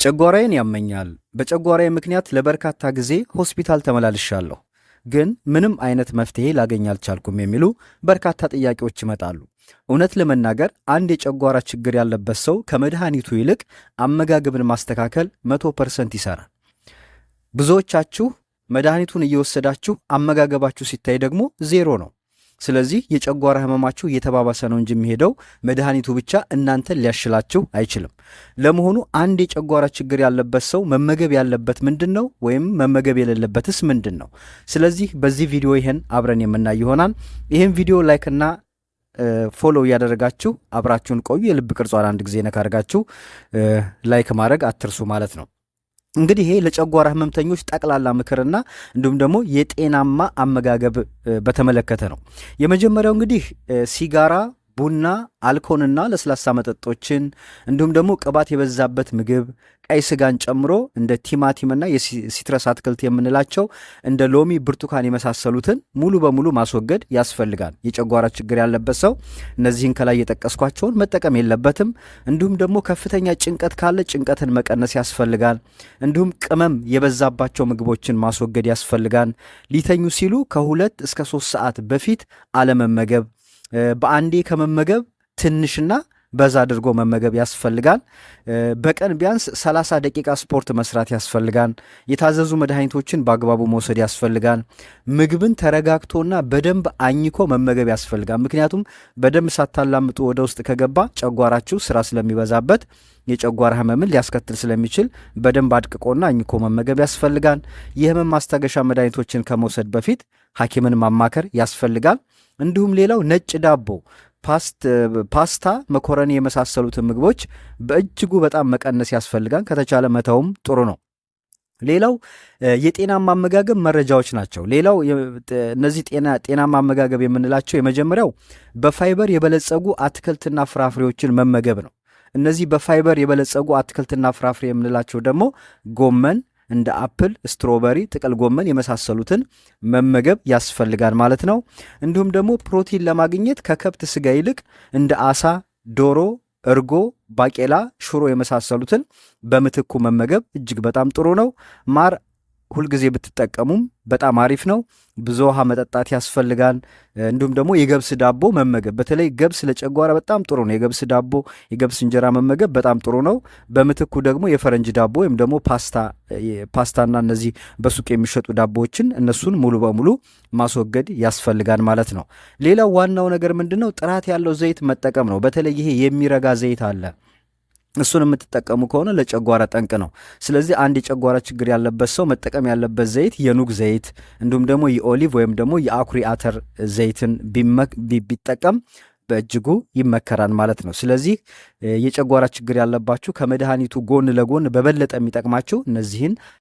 ጨጓራዬን ያመኛል። በጨጓራዬ ምክንያት ለበርካታ ጊዜ ሆስፒታል ተመላልሻለሁ፣ ግን ምንም አይነት መፍትሄ ላገኝ አልቻልኩም የሚሉ በርካታ ጥያቄዎች ይመጣሉ። እውነት ለመናገር አንድ የጨጓራ ችግር ያለበት ሰው ከመድኃኒቱ ይልቅ አመጋገብን ማስተካከል 100% ይሰራል። ብዙዎቻችሁ መድኃኒቱን እየወሰዳችሁ አመጋገባችሁ ሲታይ ደግሞ ዜሮ ነው። ስለዚህ የጨጓራ ህመማችሁ እየተባባሰ ነው እንጂ የሚሄደው መድኃኒቱ ብቻ እናንተን ሊያሽላችሁ አይችልም። ለመሆኑ አንድ የጨጓራ ችግር ያለበት ሰው መመገብ ያለበት ምንድን ነው? ወይም መመገብ የሌለበትስ ምንድን ነው? ስለዚህ በዚህ ቪዲዮ ይህን አብረን የምናይ ይሆናል። ይህን ቪዲዮ ላይክና ፎሎው እያደረጋችሁ አብራችሁን ቆዩ። የልብ ቅርጿን አንድ ጊዜ ነካ አድርጋችሁ ላይክ ማድረግ አትርሱ ማለት ነው። እንግዲህ ይሄ ለጨጓራ ህመምተኞች ጠቅላላ ምክርና እንዲሁም ደግሞ የጤናማ አመጋገብ በተመለከተ ነው። የመጀመሪያው እንግዲህ ሲጋራ፣ ቡና፣ አልኮልና ለስላሳ መጠጦችን እንዲሁም ደግሞ ቅባት የበዛበት ምግብ፣ ቀይ ስጋን ጨምሮ እንደ ቲማቲምና የሲትረስ አትክልት የምንላቸው እንደ ሎሚ፣ ብርቱካን የመሳሰሉትን ሙሉ በሙሉ ማስወገድ ያስፈልጋል። የጨጓራ ችግር ያለበት ሰው እነዚህን ከላይ የጠቀስኳቸውን መጠቀም የለበትም። እንዲሁም ደግሞ ከፍተኛ ጭንቀት ካለ ጭንቀትን መቀነስ ያስፈልጋል። እንዲሁም ቅመም የበዛባቸው ምግቦችን ማስወገድ ያስፈልጋል። ሊተኙ ሲሉ ከ2 እስከ 3 ሰዓት በፊት አለመመገብ፣ በአንዴ ከመመገብ ትንሽና በዛ አድርጎ መመገብ ያስፈልጋል። በቀን ቢያንስ 30 ደቂቃ ስፖርት መስራት ያስፈልጋል። የታዘዙ መድኃኒቶችን በአግባቡ መውሰድ ያስፈልጋል። ምግብን ተረጋግቶና በደንብ አኝኮ መመገብ ያስፈልጋል። ምክንያቱም በደንብ ሳታላምጡ ወደ ውስጥ ከገባ ጨጓራችሁ ስራ ስለሚበዛበት የጨጓራ ህመምን ሊያስከትል ስለሚችል በደንብ አድቅቆና አኝኮ መመገብ ያስፈልጋል። የህመም ማስታገሻ መድኃኒቶችን ከመውሰድ በፊት ሐኪምን ማማከር ያስፈልጋል። እንዲሁም ሌላው ነጭ ዳቦ፣ ፓስታ፣ መኮረኒ የመሳሰሉትን ምግቦች በእጅጉ በጣም መቀነስ ያስፈልጋል። ከተቻለ መተውም ጥሩ ነው። ሌላው የጤናማ አመጋገብ መረጃዎች ናቸው። ሌላው እነዚህ ጤናማ አመጋገብ የምንላቸው የመጀመሪያው በፋይበር የበለጸጉ አትክልትና ፍራፍሬዎችን መመገብ ነው። እነዚህ በፋይበር የበለጸጉ አትክልትና ፍራፍሬ የምንላቸው ደግሞ ጎመን፣ እንደ አፕል፣ ስትሮበሪ፣ ጥቅል ጎመን የመሳሰሉትን መመገብ ያስፈልጋል ማለት ነው። እንዲሁም ደግሞ ፕሮቲን ለማግኘት ከከብት ስጋ ይልቅ እንደ አሳ፣ ዶሮ፣ እርጎ፣ ባቄላ፣ ሽሮ የመሳሰሉትን በምትኩ መመገብ እጅግ በጣም ጥሩ ነው። ማር ሁልጊዜ ብትጠቀሙም በጣም አሪፍ ነው። ብዙ ውሃ መጠጣት ያስፈልጋል። እንዲሁም ደግሞ የገብስ ዳቦ መመገብ፣ በተለይ ገብስ ለጨጓራ በጣም ጥሩ ነው። የገብስ ዳቦ፣ የገብስ እንጀራ መመገብ በጣም ጥሩ ነው። በምትኩ ደግሞ የፈረንጅ ዳቦ ወይም ደግሞ ፓስታና እነዚህ በሱቅ የሚሸጡ ዳቦዎችን እነሱን ሙሉ በሙሉ ማስወገድ ያስፈልጋል ማለት ነው። ሌላው ዋናው ነገር ምንድን ነው? ጥራት ያለው ዘይት መጠቀም ነው። በተለይ ይሄ የሚረጋ ዘይት አለ። እሱን የምትጠቀሙ ከሆነ ለጨጓራ ጠንቅ ነው። ስለዚህ አንድ የጨጓራ ችግር ያለበት ሰው መጠቀም ያለበት ዘይት የኑግ ዘይት እንዲሁም ደግሞ የኦሊቭ ወይም ደግሞ የአኩሪ አተር ዘይትን ቢጠቀም በእጅጉ ይመከራል ማለት ነው። ስለዚህ የጨጓራ ችግር ያለባችሁ ከመድኃኒቱ ጎን ለጎን በበለጠ የሚጠቅማችሁ እነዚህን